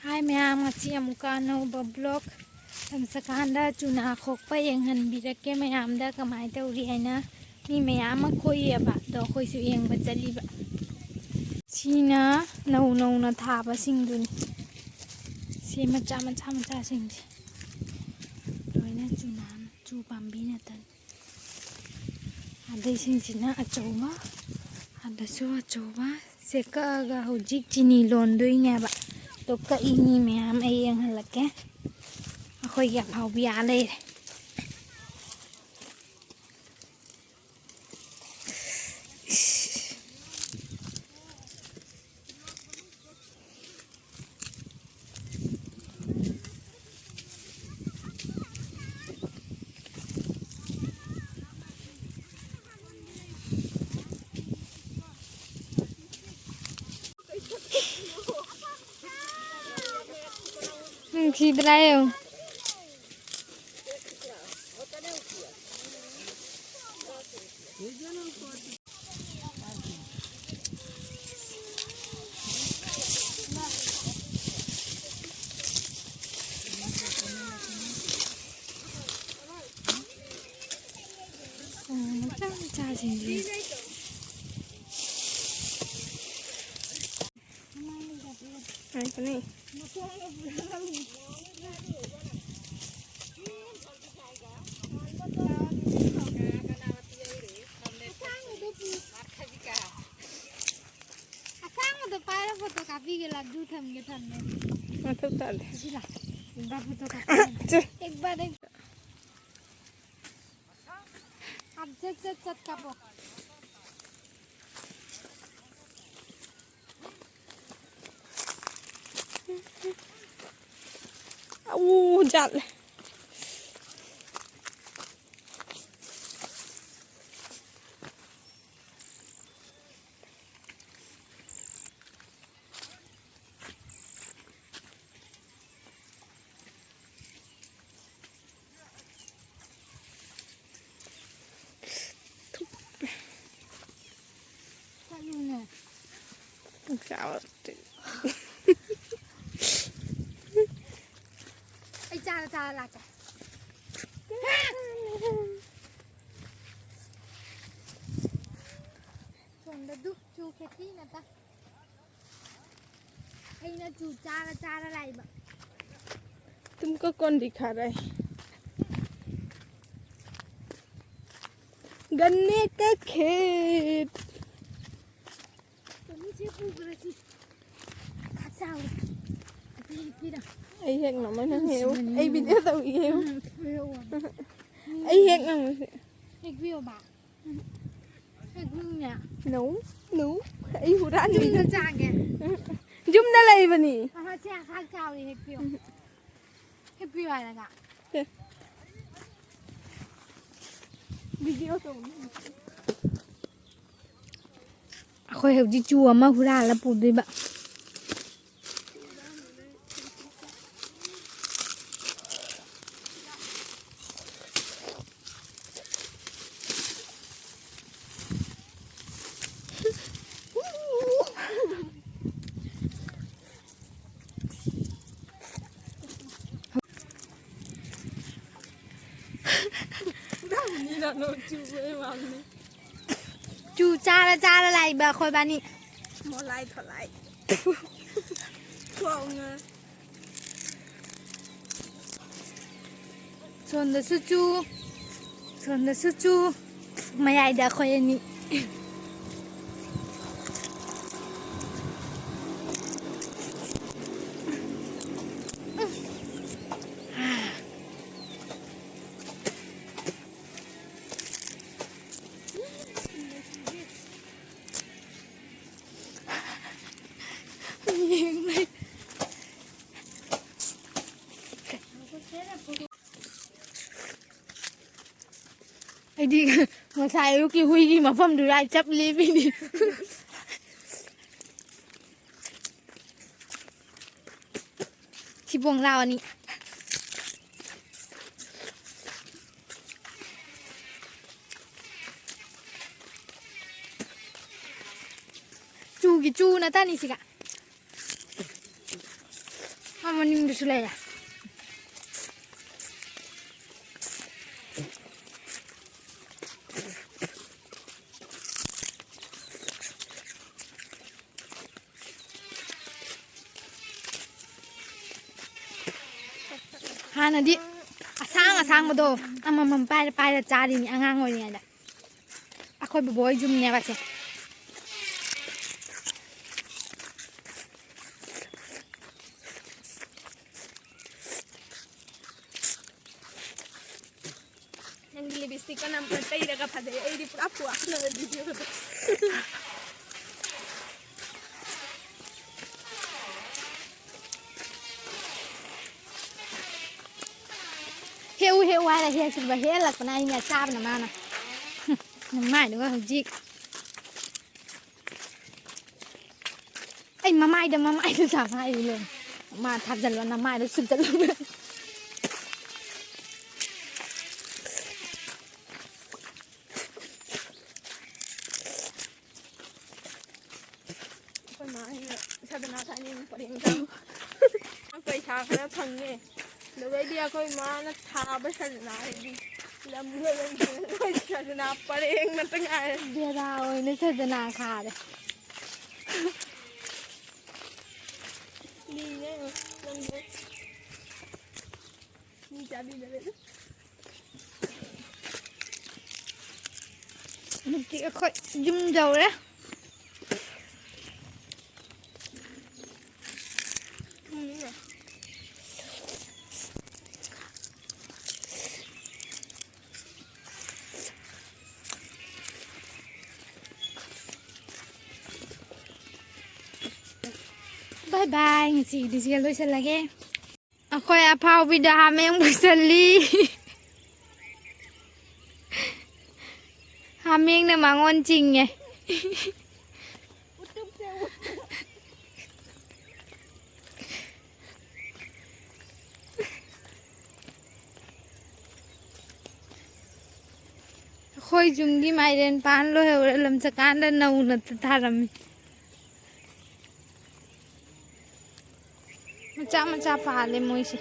Hai ma'am, ngasi amuka no bablog. Tamsakanda chuna khokpa yenghanbirake mayamda kamai tawri haina mi mayam ma khoiyeba do khoi su yengba chaliba. Sina nau na thaba singduni. Se macha singdi. Loina chuna chu pambi na tan. Adai singsina achauba. Adasu achauba seka ga hojik chini londoineba. तो कई ma'am हल्के अखोई अफाव भी आ ले खींच रहे हो photo काफी के लाडू थम के थमने मतलब ताल जिला फोटो काफी एक बार अब जट कापो जाल चार लाचा दु चू खेती न ता चू चार लाइबा तुमको कौन दिखा रहा है? गन्ने का खेत ai hiện nó mới năng hiểu ai biết thế đâu hiểu ai hiện nó Hek view ba Hek view nya nấu ai hú ra Jum na cha ge Jum na lay ba ni ha cha khak chao ni Hek view ai la ga video to khoi hek ji chu ma hura la pu dui ba chú cha lại bà khôi bà nị mò lại thở lại không à son da su chu mày ai đã khôi nị ai đi mà xài lúc kia Huy đi mà phong được ai chấp lý đi thì buông lao anh chu cái chu nó ta đi xí cả मनिंगदुसु लेया हानदी असंग असंगबदो अममम pi r pi r चारिनी आंगांग ओइरिङादा अखोइ बबोय जुमनेबा से नंगी lipstick का नाम पर तैरगा फदे एदी पुरा पुआ न भिडियो हेउ हेउ आएर हेसिबा हेलकना इना चाबना माना माइदुगा हुजिक ai mamaida sama ile ma thajal na ma do sujal कोई मां सदना थानी परेंग का कोई था खरा फंगे लोगई कोई मां न था बसना दी लम्बे कोई सदना परेंग न तंगा बेरा ओइने सदना खारे chị khơi zoom dầu đấy bye bye chị đi chơi lối chân lagi khơi apau video hame yang berseli Haming na mangon ching nhỉ khôi dùng đi mai đến pan lo hiểu làm sao can đến nâu nó thà làm macam macam phá lên môi chị